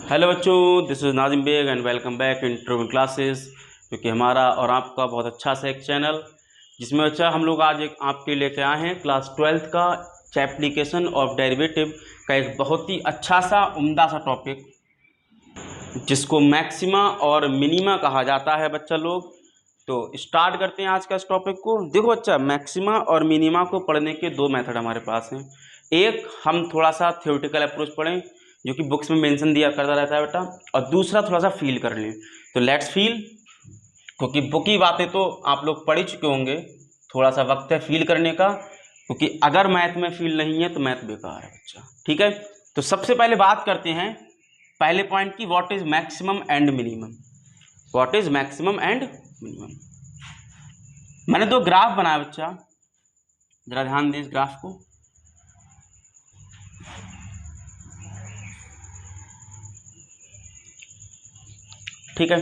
Hello बच्चों, this is Nazim Baig and welcome back in interview classes, जो कि हमारा और आपका बहुत अच्छा सा एक चैनल, जिसमें बच्चा हम लोग आज एक आपके लेके आए हैं क्लास 12th का एप्लीकेशन ऑफ डेरिवेटिव का एक बहुत ही अच्छा सा उम्दा सा टॉपिक, जिसको मैक्सिमा और मिनिमा कहा जाता है बच्चा लोग। तो स्टार्ट करते हैं आज का इस टॉपिक को। देखो बच्चा, मैक्सिमा और मिनिमा को पढ़ने के दो मेथड हमारे पास हैं। एक, हम थोड़ा सा थ्योरेटिकल अप्रोच पढ़ें जो कि बुक्स में मेंशन दिया करता रहता है बेटा, और दूसरा थोड़ा सा फील कर लें। तो लेट्स फील, क्योंकि बुक की बातें तो आप लोग पढ़ ही चुके होंगे, थोड़ा सा वक्त है फील करने का, क्योंकि अगर मैथ में फील नहीं है तो मैथ बेकार है बच्चा। ठीक है, तो सबसे पहले बात करते हैं पहले पॉइंट की, what is maximum and minimum. What is maximum and minimum. मैंने दो ग्राफ बनाया बच्चा, जरा ध्यान दें इस ग्राफ को। ठीक है,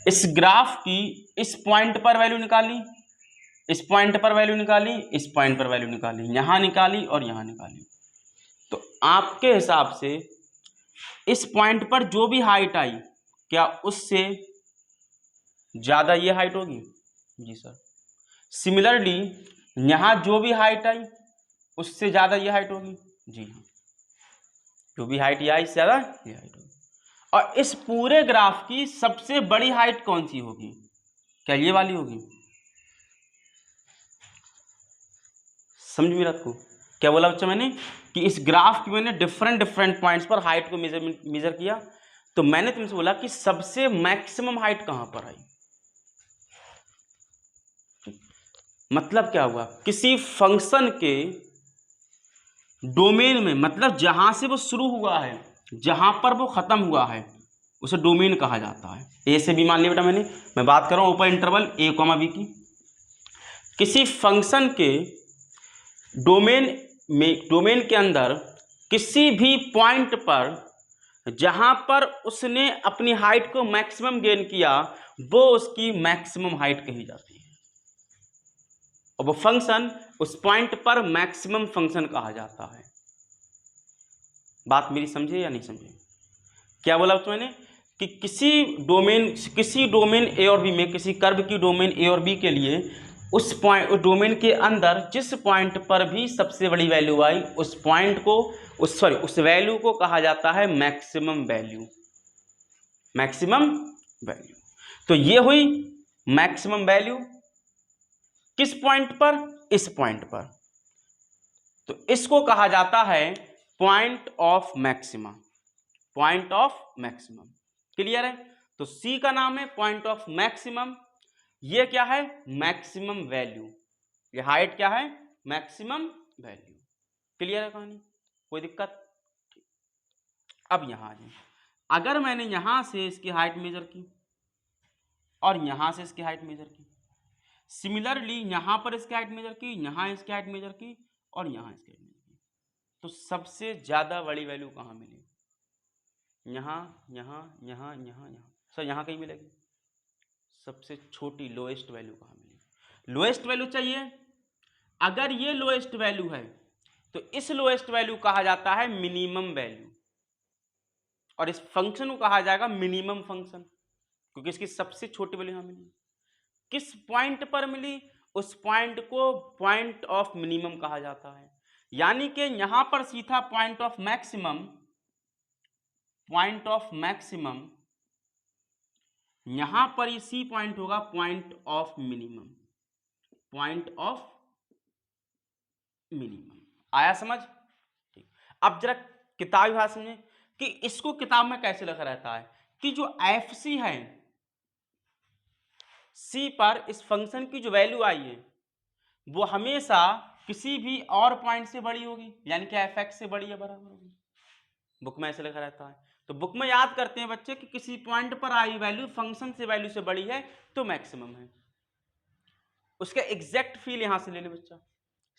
इस ग्राफ की इस पॉइंट पर वैल्यू निकाली, इस पॉइंट पर वैल्यू निकाली, इस पॉइंट पर वैल्यू निकाली, यहां निकाली और यहां निकाली। तो आपके हिसाब से इस पॉइंट पर जो भी हाइट आई, क्या उससे ज्यादा ये हाइट होगी? जी सर। सिमिलरली यहां जो भी हाइट आई उससे ज्यादा ये हाइट होगी? जी हाँ, जो भी हाइट ये आई इससे ज्यादा ये हाइट होगी। और इस पूरे ग्राफ की सबसे बड़ी हाइट कौन सी होगी? क्या ये वाली होगी? समझ में आपको क्या बोला बच्चा मैंने, कि इस ग्राफ की मैंने डिफरेंट पॉइंट्स पर हाइट को मेजर किया, तो मैंने तुमसे बोला कि सबसे मैक्सिमम हाइट कहां पर आई। मतलब क्या हुआ, किसी फंक्शन के डोमेन में, मतलब जहां से वो शुरू हुआ है, जहां पर वो खत्म हुआ है, उसे डोमेन कहा जाता है। ए से बी मान लिया बेटा मैंने, मैं बात कर रहा हूं ओपन इंटरवल ए कॉमा बी की। किसी फंक्शन के डोमेन के अंदर किसी भी पॉइंट पर जहां पर उसने अपनी हाइट को मैक्सिमम गेन किया, वो उसकी मैक्सिमम हाइट कही जाती है, और वो फंक्शन उस पॉइंट पर मैक्सिमम फंक्शन कहा जाता है। बात मेरी समझे या नहीं समझे? क्या बोला तो मैंने, कि किसी डोमेन ए और बी में, किसी कर्व की डोमेन ए और बी के लिए उस डोमेन के अंदर जिस पॉइंट पर भी सबसे बड़ी वैल्यू आई, उस पॉइंट को उस वैल्यू को कहा जाता है मैक्सिमम वैल्यू। मैक्सिमम वैल्यू, तो ये हुई मैक्सिमम वैल्यू किस पॉइंट पर? इस पॉइंट पर। तो इसको कहा जाता है point of maxima. Point of maximum, clear है? तो सी का नाम है पॉइंट ऑफ मैक्सिमम। ये क्या है? Maximum value. ये हाइट क्या है? Maximum value. क्लियर है कहानी? कोई दिक्कत? अब यहां आ जाए, अगर मैंने यहां से इसकी हाइट मेजर की और यहां से इसकी हाइट मेजर की, सिमिलरली यहां पर इसकी हाइट मेजर की, यहां इसकी हाइट मेजर की और यहां इसकी हाइट मेजर की, तो सबसे ज्यादा बड़ी वैल्यू कहां मिली? यहाँ, यहाँ, यहाँ, यहाँ, यहाँ। सर यहाँ कहीं मिलेगी। सबसे छोटी लोएस्ट वैल्यू कहाँ मिलेगी? लोएस्ट वैल्यू चाहिए। अगर ये लोएस्ट वैल्यू है तो इस लोएस्ट वैल्यू कहा जाता है मिनिमम वैल्यू, और इस फंक्शन को कहा जाएगा मिनिमम फंक्शन, क्योंकि इसकी सबसे छोटी वैल्यू यहाँ मिली। किस पॉइंट पर मिली? उस पॉइंट को पॉइंट ऑफ मिनिमम कहा जाता है। यानी कि यहां पर सीधा point of maximum, point of maximum, यहां पर ये सी पॉइंट होगा point of minimum. Point of minimum आया समझ? ठीक। अब जरा किताबी भाषा समझे कि इसको किताब में कैसे लिखा रहता है, कि जो एफ सी है, सी पर इस फंक्शन की जो वैल्यू आई है वो हमेशा किसी भी और पॉइंट से बड़ी होगी, यानी कि एफ एक्स से बड़ी या बराबर होगी। बुक में ऐसे लिखा रहता है। तो बुक में याद करते हैं बच्चे कि किसी पॉइंट पर आई वैल्यू फंक्शन से वैल्यू से बड़ी है तो मैक्सिमम है। उसका एग्जैक्ट फील यहां से ले ले बच्चा।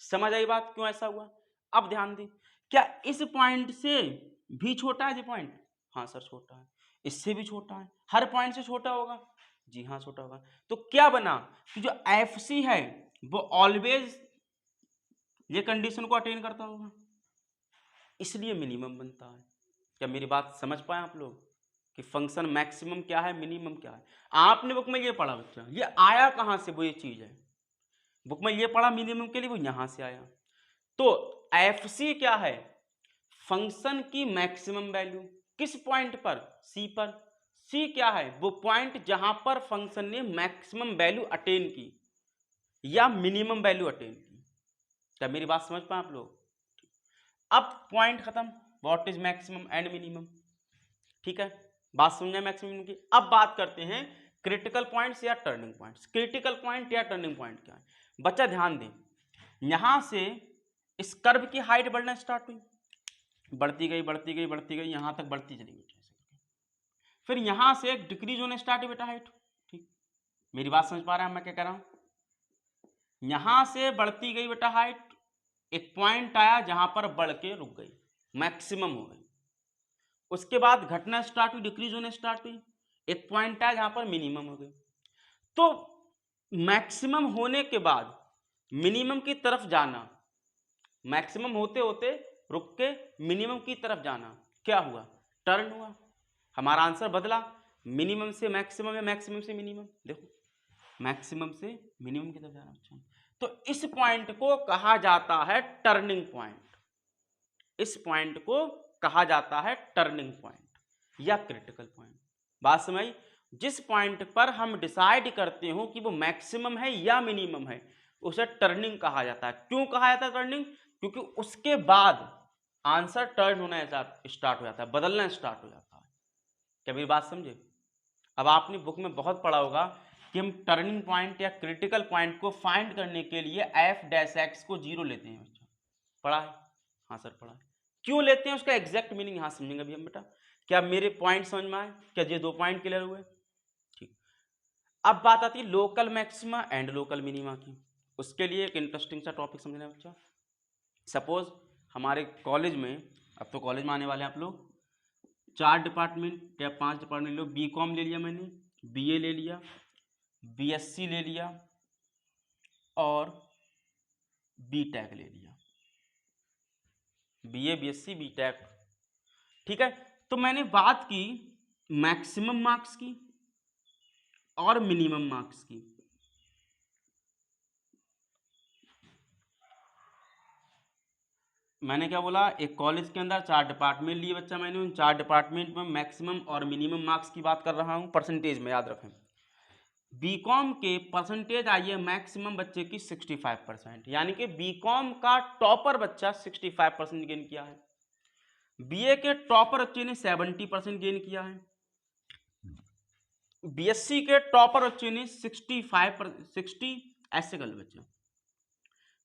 समझ आई बात क्यों ऐसा हुआ? अब ध्यान दें, क्या इस पॉइंट से भी छोटा है ये पॉइंट? हाँ सर छोटा है। इससे भी छोटा है, हर पॉइंट से छोटा होगा? जी हाँ छोटा होगा। तो क्या बना कि जो एफ सी है वो ऑलवेज ये कंडीशन को अटेन करता होगा, इसलिए मिनिमम बनता है। क्या मेरी बात समझ पाए आप लोग कि फंक्शन मैक्सिमम क्या है, मिनिमम क्या है? आपने बुक में ये पढ़ा बच्चा, ये आया कहाँ से, वो ये चीज़ है। बुक में ये पढ़ा मिनिमम के लिए, वो यहाँ से आया। तो एफ सी क्या है? फंक्शन की मैक्सिमम वैल्यू किस पॉइंट पर? सी पर। सी क्या है? वो पॉइंट जहां पर फंक्शन ने मैक्सिमम वैल्यू अटेन की या मिनिमम वैल्यू अटेन की। क्या मेरी बात समझ पाए आप लोग? अब पॉइंट खत्म, what is maximum and minimum. ठीक है, बात समझे मैक्सिमम की। अब बात करते हैं क्रिटिकल पॉइंट्स या टर्निंग पॉइंट्स। क्रिटिकल पॉइंट या टर्निंग पॉइंट क्या है? बच्चा ध्यान दें, यहां से इस कर्व की हाइट बढ़ना स्टार्ट हुई, बढ़ती गई बढ़ती गई बढ़ती गई, यहां तक बढ़ती चली गई। फिर यहां से एक डिक्रीज होने स्टार्ट हुई बेटा हाइट। ठीक, मेरी बात समझ पा रहे हैं मैं क्या कह रहा हूं? यहां से बढ़ती गई बेटा हाइट, एक पॉइंट आया जहां पर बढ़ के रुक गई, मैक्सिमम हो गई। उसके बाद घटना स्टार्ट हुई, डिक्रीज होने स्टार्ट हुई, एक पॉइंट आया जहां पर मिनिमम हो गई। तो मैक्सिमम होने के बाद मिनिमम की तरफ जाना, मैक्सिमम होते होते रुक के मिनिमम की तरफ जाना, क्या हुआ? टर्न हुआ, हमारा आंसर बदला, मिनिमम से मैक्सिमम या मैक्सिमम से मिनिमम। देखो मैक्सिमम से मिनिमम की तरफ जाना। अच्छा, तो इस पॉइंट को कहा जाता है टर्निंग पॉइंट। इस पॉइंट को कहा जाता है टर्निंग पॉइंट या क्रिटिकल पॉइंट। बात समझ? जिस पॉइंट पर हम डिसाइड करते हो कि वो मैक्सिमम है या मिनिमम है, उसे टर्निंग कहा जाता है। क्यों कहा जाता है टर्निंग? क्योंकि उसके बाद आंसर टर्न होना स्टार्ट हो जाता है, बदलना स्टार्ट हो जाता है। क्या मेरी बात समझे? अब आपने बुक में बहुत पढ़ा होगा कि हम टर्निंग पॉइंट या क्रिटिकल पॉइंट को फाइंड करने के लिए एफ डैश एक्स को 0 लेते हैं। बच्चा पढ़ा है? हाँ सर पढ़ा है। क्यों लेते हैं उसका एग्जैक्ट मीनिंग यहाँ समझेंगे अभी हम बेटा। क्या मेरे पॉइंट समझ में आए? क्या ये 2 पॉइंट क्लियर हुए? ठीक, अब बात आती है local maxima and local minima की। उसके लिए एक इंटरेस्टिंग सा टॉपिक समझना बच्चा। सपोज हमारे कॉलेज में, अब तो कॉलेज में आने वाले हैं आप लोग, 4 डिपार्टमेंट या 5 डिपार्टमेंट लो। बी कॉम ले लिया मैंने, बी ए ले लिया, बी एस सी ले लिया और बी टेक ले लिया। B A B S C B tech. ठीक है, तो मैंने बात की मैक्सिमम मार्क्स की और मिनिमम मार्क्स की। मैंने क्या बोला? एक कॉलेज के अंदर 4 डिपार्टमेंट लिए बच्चा मैंने, उन 4 डिपार्टमेंट में मैक्सिमम और मिनिमम मार्क्स की बात कर रहा हूं, परसेंटेज में याद रखें। बीकॉम के परसेंटेज आई है मैक्सिमम बच्चे की 65%, यानी कि बीकॉम का टॉपर बच्चा 65% गेन किया है। बीए के टॉपर बच्चे ने 70% गेन किया है। बीएससी के टॉपर बच्चे ने 60 ऐसे कर लो बच्चा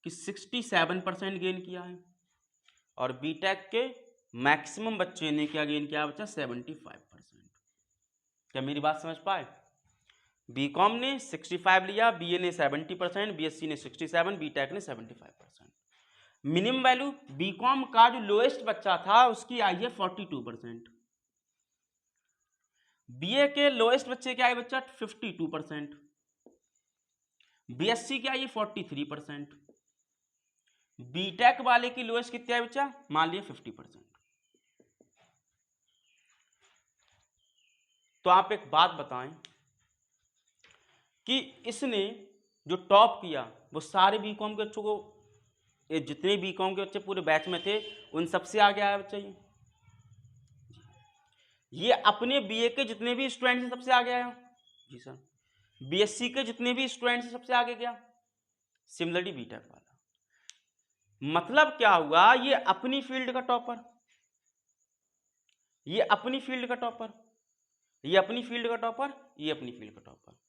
कि 67% गेन किया है। और बीटेक के मैक्सिमम बच्चे ने क्या गेन किया बच्चा? 75%। क्या मेरी बात समझ पाए? बीकॉम ने 65 लिया, बीए ने 70%, बीएससी ने 67, बीटेक ने 75%। मिनिमम वैल्यू बीकॉम का जो लोएस्ट बच्चा था उसकी आई है 42%। बीए के लोएस्ट बच्चे क्या है बच्चा? 52%। बीएससी क्या है? 43%। बीटेक वाले की लोएस्ट कितना है बच्चा? मान लिया 50%। तो आप एक बात बताएं कि इसने जो टॉप किया वो सारे बीकॉम के बच्चों को, ये जितने बीकॉम के बच्चे पूरे बैच में थे उन सबसे आगे आया बच्चा। ये अपने बीए के जितने भी स्टूडेंट्स हैं सबसे आगे आया। जी सर। बीएससी के जितने भी स्टूडेंट्स हैं सबसे आगे गया। सिमिलरली बीटेक वाला, मतलब क्या हुआ? ये अपनी फील्ड का टॉपर, ये अपनी फील्ड का टॉपर, ये अपनी फील्ड का टॉपर, ये अपनी फील्ड का टॉपर।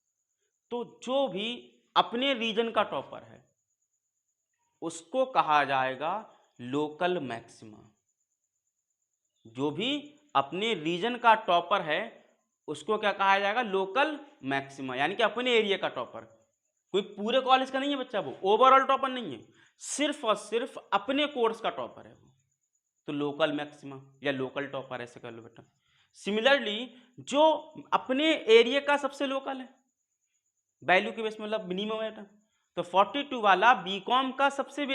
तो जो भी अपने रीजन का टॉपर है उसको कहा जाएगा लोकल मैक्सिमा। जो भी अपने रीजन का टॉपर है उसको क्या कहा जाएगा? लोकल मैक्सिमा, यानी कि अपने एरिया का टॉपर। कोई पूरे कॉलेज का नहीं है बच्चा, वो ओवरऑल टॉपर नहीं है, सिर्फ और सिर्फ अपने कोर्स का टॉपर है वो, तो लोकल मैक्सिमा या लोकल टॉपर ऐसे कर लो बेटा। सिमिलरली जो अपने एरिया का सबसे लोकल है, वैल्यू के बेस में मतलब मिनिमम है बेटा, तो 42 वाला बीकॉम का सबसे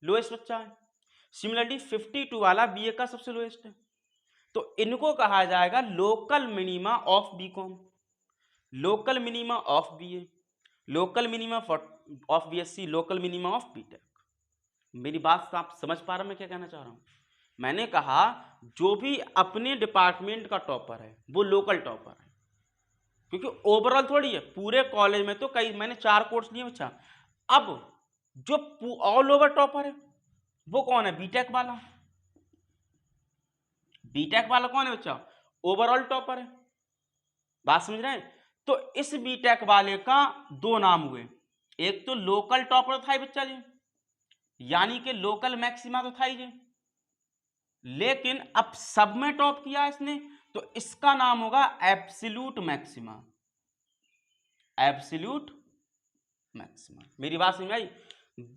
लोएस्ट बच्चा है। सिमिलरली 52 वाला बीए का सबसे लोएस्ट है। तो इनको कहा जाएगा local minima of BCom, local minima of BA, local minima of BSc, local minima of BTech. मेरी बात से आप समझ पा रहे हैं मैं क्या कहना चाह रहा हूं? मैंने कहा जो भी अपने डिपार्टमेंट का टॉपर है वो लोकल टॉपर है, क्योंकि ओवरऑल थोड़ी है, पूरे कॉलेज में तो कई, मैंने 4 कोर्स लिए बच्चा। अब जो ऑल ओवर टॉपर है वो कौन है? बीटेक वाला। बीटेक वाला कौन है बच्चा? ओवरऑल टॉपर है। बात समझ रहे हैं? तो इस बीटेक वाले का 2 नाम हुए, एक तो लोकल टॉपर था बच्चा जी, यानी कि लोकल मैक्सिमा तो था ही जी, लेकिन अब सब में टॉप किया इसने, तो इसका नाम होगा एब्सोल्यूट मैक्सिमा, एब्सोल्यूट मैक्सिमा। मेरी बात समझ आई?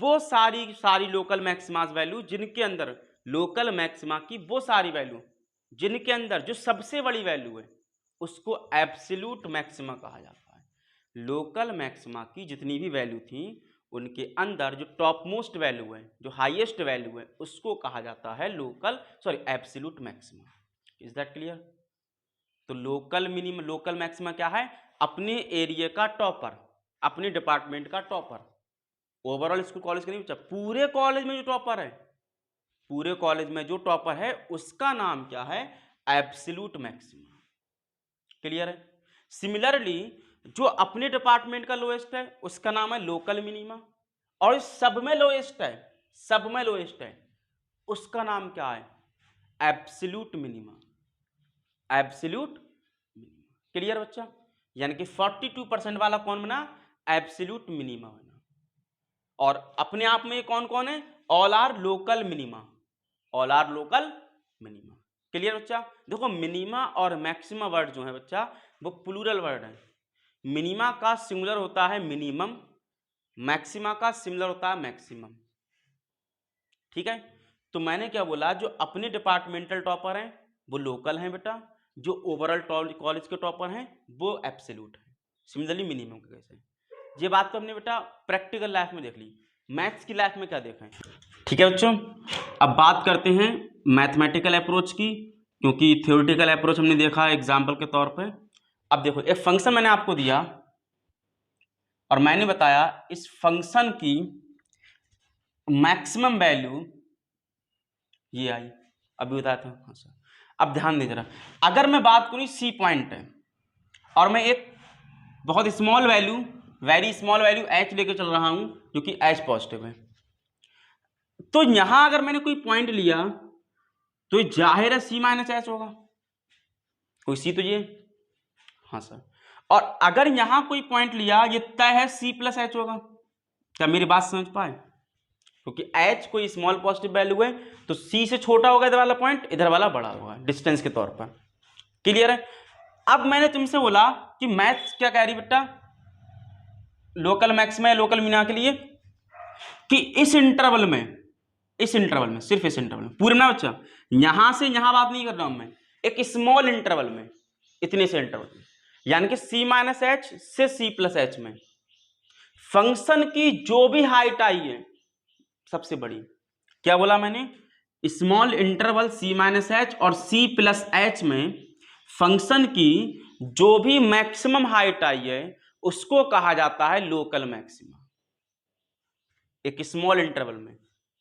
वो सारी लोकल मैक्सिमास वैल्यू जिनके अंदर लोकल मैक्सिमा की वो सारी वैल्यू जिनके अंदर जो सबसे बड़ी वैल्यू है उसको एब्सोल्यूट मैक्सिमा कहा जाता है। लोकल मैक्सिमा की जितनी भी वैल्यू थी उनके अंदर जो टॉप मोस्ट वैल्यू है, जो हाईएस्ट वैल्यू है, उसको कहा जाता है absolute maxima. Is that clear? तो लोकल मैक्सिमा क्या है? अपने एरिया का टॉपर, अपने डिपार्टमेंट का टॉपर। ओवरऑल स्कूल कॉलेज का नहीं बच्चा, पूरे कॉलेज में जो टॉपर है, पूरे कॉलेज में जो टॉपर है उसका नाम क्या है? Absolute maxima. क्लियर है? सिमिलरली जो अपने डिपार्टमेंट का लोएस्ट है उसका नाम है लोकल मिनिमा, और सब में लोएस्ट है, सब में लोएस्ट है, उसका नाम क्या है? Absolute minima, absolute minima. Clear बच्चा? यानी कि 42% वाला कौन बना? एब्सोल्यूट मिनिमा बना। और अपने आप में कौन कौन है? All are local minima, all are local minima. Clear बच्चा? देखो मिनिमा और मैक्सिमा वर्ड जो है बच्चा वो प्लूरल वर्ड है। मिनिमा का सिंगुलर होता है मिनिमम, मैक्सिमा का सिंगुलर होता है मैक्सिमम। ठीक है? तो मैंने क्या बोला, जो अपने डिपार्टमेंटल टॉपर हैं वो लोकल हैं बेटा, जो ओवरऑल कॉलेज के टॉपर हैं वो एब्सोल्यूट है। सिमिलरली मिनिमम का कैसे, ये बात तो हमने बेटा प्रैक्टिकल लाइफ में देख ली। मैथ्स की लाइफ में क्या देखा है? ठीक है बच्चों, अब बात करते हैं मैथमेटिकल अप्रोच की, क्योंकि थ्योरेटिकल अप्रोच हमने देखा एग्जाम्पल के तौर पे। अब देखो एक फंक्शन मैंने आपको दिया और मैंने बताया इस फंक्शन की मैक्सिमम वैल्यू ये आई, अभी बताया था। हाँ सर, अब ध्यान दे जरा, अगर मैं बात करूँ सी पॉइंट है और मैं एक बहुत small value, very small value H लेके चल रहा हूं जो कि एच पॉजिटिव है, तो यहां अगर मैंने कोई पॉइंट लिया तो जाहिर है सी माइनस एच होगा, कोई सी तो ये, हाँ सर। और अगर यहां कोई पॉइंट लिया ये तय है सी प्लस एच होगा। क्या मेरी बात समझ पाए? क्योंकि एच कोई स्मॉल पॉजिटिव वैल्यू है तो सी से छोटा होगा इधर वाला पॉइंट, इधर वाला बड़ा होगा डिस्टेंस के तौर पर। क्लियर है? अब मैंने तुमसे बोला कि मैथ्स क्या कह रही बेटा, लोकल मैक्सिमा या लोकल मिनिमा के लिए, कि इस इंटरवल में सिर्फ इस इंटरवल में, पूरे ना बच्चा, यहां से यहां बात नहीं कर रहा हूं मैं, एक स्मॉल इंटरवल में, इतने से इंटरवल में, यानी कि सी माइनस एच से सी प्लस एच में फंक्शन की जो भी हाइट आई है सबसे बड़ी, क्या बोला मैंने? स्मॉल इंटरवल सी माइनस एच और सी प्लस एच में फंक्शन की जो भी मैक्सिमम हाइट आई है उसको कहा जाता है लोकल मैक्सिमा, एक स्मॉल इंटरवल में।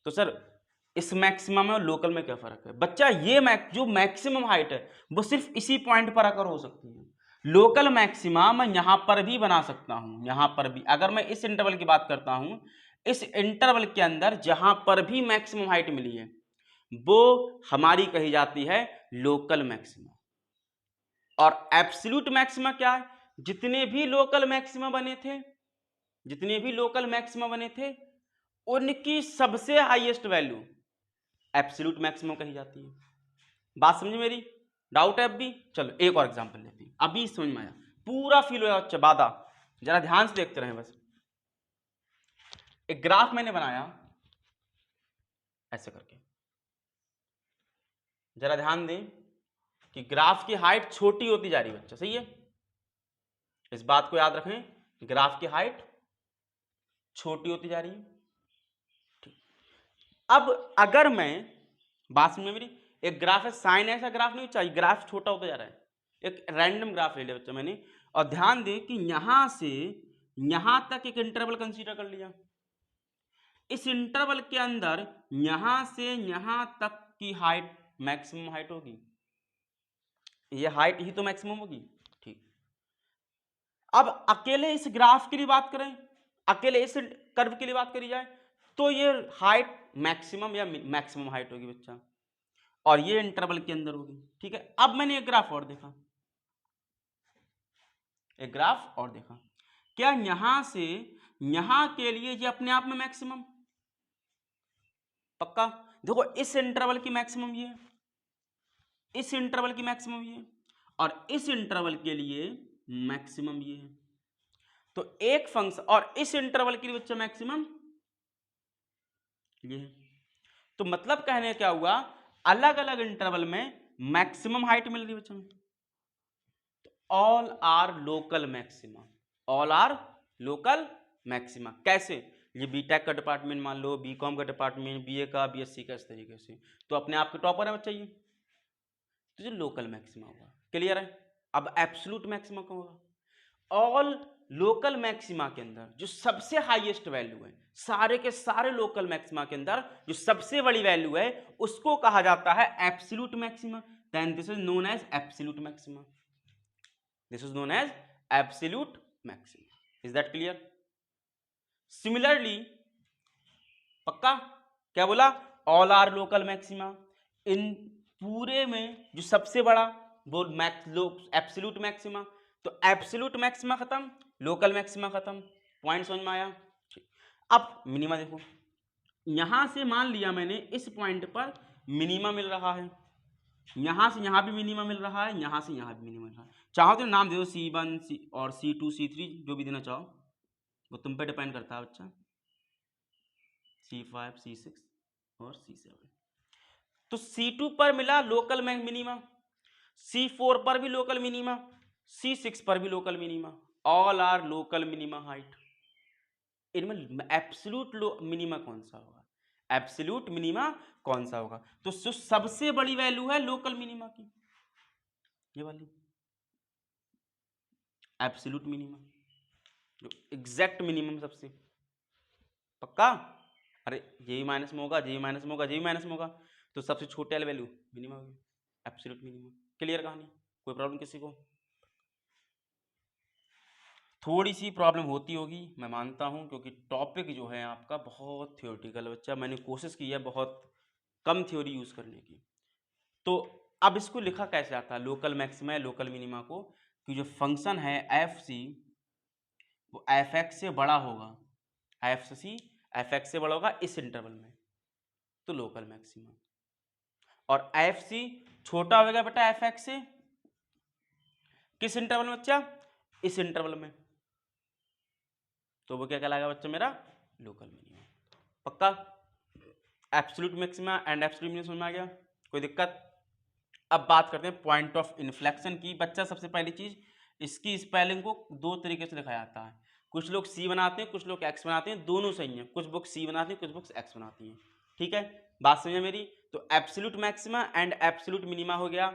तो सर इस मैक्सिमम में और लोकल में क्या फर्क है बच्चा? ये जो मैक्सिमम हाइट है वो सिर्फ इसी पॉइंट पर आकर हो सकती है। लोकल मैक्सिमा मैं यहां पर भी बना सकता हूं, यहां पर भी, अगर मैं इस इंटरवल की बात करता हूं, इस इंटरवल के अंदर जहां पर भी मैक्सिमम हाइट मिली है वो हमारी कही जाती है लोकल मैक्सिमा। और एब्सोल्यूट मैक्सिमा क्या है? जितने भी लोकल मैक्सिमा बने थे, जितने भी लोकल मैक्सिमा बने थे उनकी सबसे हाईएस्ट वैल्यू एब्सोल्यूट मैक्सिमम कही जाती है। बात समझे मेरी? डाउट है अब भी? चलो एक और एग्जांपल लेते हैं, अभी समझ में आया, पूरा फील होया अच्छा बादा, जरा ध्यान से देखते रहे। बस एक ग्राफ मैंने बनाया ऐसे करके, जरा ध्यान दें कि ग्राफ की हाइट छोटी होती जा रही है बच्चा, सही है? इस बात को याद रखें, ग्राफ की हाइट छोटी होती जा रही है। अब अगर मैं, बात समझ में मेरी, एक ग्राफ है, साइन ऐसा ग्राफ नहीं चाहिए, ग्राफ छोटा होता जा रहा है। एक रैंडम ग्राफ ले लिया बच्चा मैंने, और ध्यान दें कि यहां से यहां तक एक इंटरवल कंसीडर कर लिया। इस इंटरवल के अंदर यहां से यहां तक की हाइट मैक्सिमम हाइट होगी, ये हाइट ही तो मैक्सिमम होगी। ठीक, अब अकेले इस ग्राफ के लिए बात करें, अकेले इस कर्व के लिए बात करी जाए, तो ये हाइट मैक्सिमम या मैक्सिमम हाइट होगी बच्चा, और ये इंटरवल के अंदर होगी। ठीक है, अब मैंने एक ग्राफ और देखा, एक ग्राफ और देखा, क्या यहां से यहां के लिए ये अपने आप में मैक्सिमम? पक्का। देखो इस इंटरवल की मैक्सिमम ये है, इस इंटरवल की मैक्सिमम ये है, और इस इंटरवल के लिए मैक्सिमम ये है। तो एक फंक्शन, और इस इंटरवल के लिए बच्चा मैक्सिमम ये है। तो मतलब कहने क्या हुआ, अलग अलग इंटरवल में मैक्सिमम हाइट मिल रही बच्चों। तो all are local maxima, all are local maxima. कैसे? ये बीटेक का डिपार्टमेंट मान लो, बीकॉम का डिपार्टमेंट, बीए का, बीएससी का, इस तरीके से, तो अपने आप के टॉपर है बच्चा ये, तो जो लोकल मैक्सिमा होगा। क्लियर है? अब एब्सोल्यूट मैक्सिमा कौन होगा? ऑल लोकल मैक्सिमा के अंदर जो सबसे हाईएस्ट वैल्यू है, सारे के सारे लोकल मैक्सिमा के अंदर जो सबसे बड़ी वैल्यू है, उसको कहा जाता है absolute maxima. Then this is known as absolute maxima, this is known as absolute maxima. Is that clear? Similarly, पक्का, क्या बोला? ऑल आर लोकल मैक्सिमा, इन पूरे में जो सबसे बड़ा वो एब्सोल्यूट मैक्सिमा। तो एब्सोल्यूट मैक्सिमा खत्म, लोकल मैक्सिमा खत्म। पॉइंट समझ में आया? अब मिनिमा देखो, यहां से मान लिया मैंने इस पॉइंट पर मिनिमा मिल रहा है, यहां से यहां भी मिनिमा मिल रहा है, यहां से यहां भी मिनिमा मिल रहा है। चाहो तो नाम दे दो C1 और C2 C3, जो भी देना चाहो, वो तुम पे डिपेंड करता है बच्चा। C5 C6 और C7। तो C2 पर मिला लोकल मिनिमा, C4 पर भी लोकल मिनिमा, C6 पर भी local minima. All are local minima height. इनमें एब्सोल्यूट मिनिमा कौन सा होगा? एब्सोल्यूट मिनिमा कौन सा होगा? तो जो सबसे बड़ी वैल्यू है लोकल मिनिमा की, ये वाली एब्सोल्यूट मिनिमा, जो एग्जैक्ट मिनिमम सबसे। पक्का? अरे यही माइनस में होगा, यही माइनस में होगा, यही माइनस में होगा, तो सबसे छोटे वाली वैल्यू मिनिमा होगी, एब्सोल्यूट मिनिमा। क्लियर कहानी? कोई प्रॉब्लम किसी को? थोड़ी सी प्रॉब्लम होती होगी, मैं मानता हूं, क्योंकि टॉपिक जो है आपका बहुत थ्योरेटिकल बच्चा, मैंने कोशिश की है बहुत कम थ्योरी यूज करने की। तो अब इसको लिखा कैसे आता है लोकल मैक्सिमा या लोकल मिनिमा को, कि जो फंक्शन है एफ सी वो एफ एक्स से बड़ा होगा, एफ सी एफ एक्स से बड़ा होगा इस इंटरवल में, तो लोकल मैक्सिमा। और एफ सी छोटा होगा बेटा एफ एक्स से, किस इंटरवल में बच्चा? इस इंटरवल में, तो वो क्या कहलाएगा बच्चा मेरा? Local minima. पक्का? Absolute maxima and absolute minima समझ में आ गया? कोई दिक्कत? अब बात करते हैं पॉइंट ऑफ इन्फ्लेक्शन की। बच्चा सबसे पहली चीज, इसकी स्पेलिंग को दो तरीके से लिखा जाता है। कुछ लोग सी बनाते हैं, कुछ लोग एक्स बनाते हैं, दोनों सही हैं। कुछ बुक सी बनाती हैं, कुछ बुक्स एक्स बनाती हैं। ठीक है, बात समझे मेरी? तो absolute maxima and absolute minima हो गया,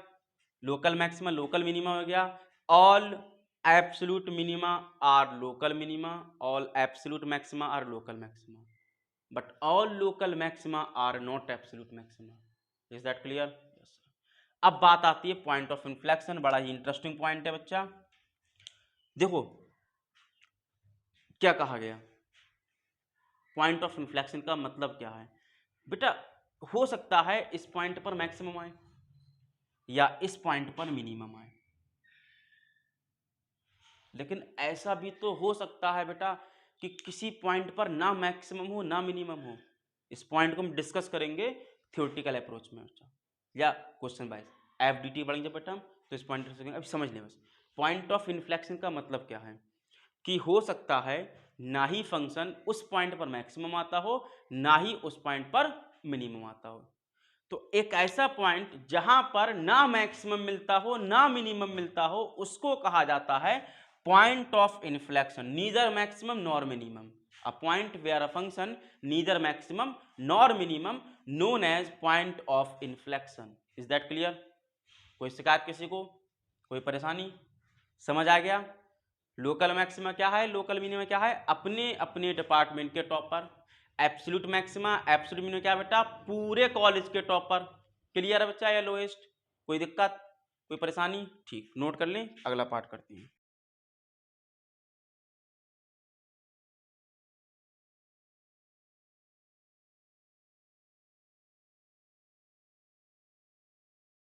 लोकल मैक्सिमा लोकल मिनिमा हो गया। All absolute minima are local minima, all absolute maxima are local maxima, but all local maxima are not absolute maxima. Is that clear? Yes sir. अब बात आती है point of inflection, बड़ा ही interesting point है बच्चा। देखो क्या कहा गया, पॉइंट ऑफ इन्फ्लेक्शन का मतलब क्या है बेटा? हो सकता है इस पॉइंट पर मैक्सिमम आए या इस पॉइंट पर मिनिमम आए, लेकिन ऐसा भी तो हो सकता है बेटा कि किसी पॉइंट पर ना मैक्सिमम हो ना मिनिमम हो। इस पॉइंट को हम डिस्कस करेंगे थ्योरेटिकल अप्रोच में बच्चा, या क्वेश्चन वाइज एफडीटी पढ़ेंगे बेटा हम, तो इस पॉइंट अभी समझ लें बस। पॉइंट ऑफ इन्फ्लेक्शन का मतलब क्या है कि हो सकता है ना ही फंक्शन उस पॉइंट पर मैक्सिमम आता हो, ना ही उस पॉइंट पर मिनिमम आता हो। तो एक ऐसा पॉइंट जहां पर ना मैक्सिमम मिलता हो ना मिनिमम मिलता हो, उसको कहा जाता है point of inflection, neither maximum nor minimum. A point where a function neither maximum nor minimum, known as point of inflection, is that clear? कोई शिकायत किसी को, कोई परेशानी? समझ आ गया? लोकल मैक्सिमा क्या है, लोकल मिनिमा क्या है? अपने अपने डिपार्टमेंट के topper. Absolute maxima, absolute minima क्या बेटा? पूरे कॉलेज के टॉपर। क्लियर है बच्चा? या लोएस्ट? कोई दिक्कत, कोई परेशानी? ठीक, नोट कर लें, अगला पार्ट करते हैं।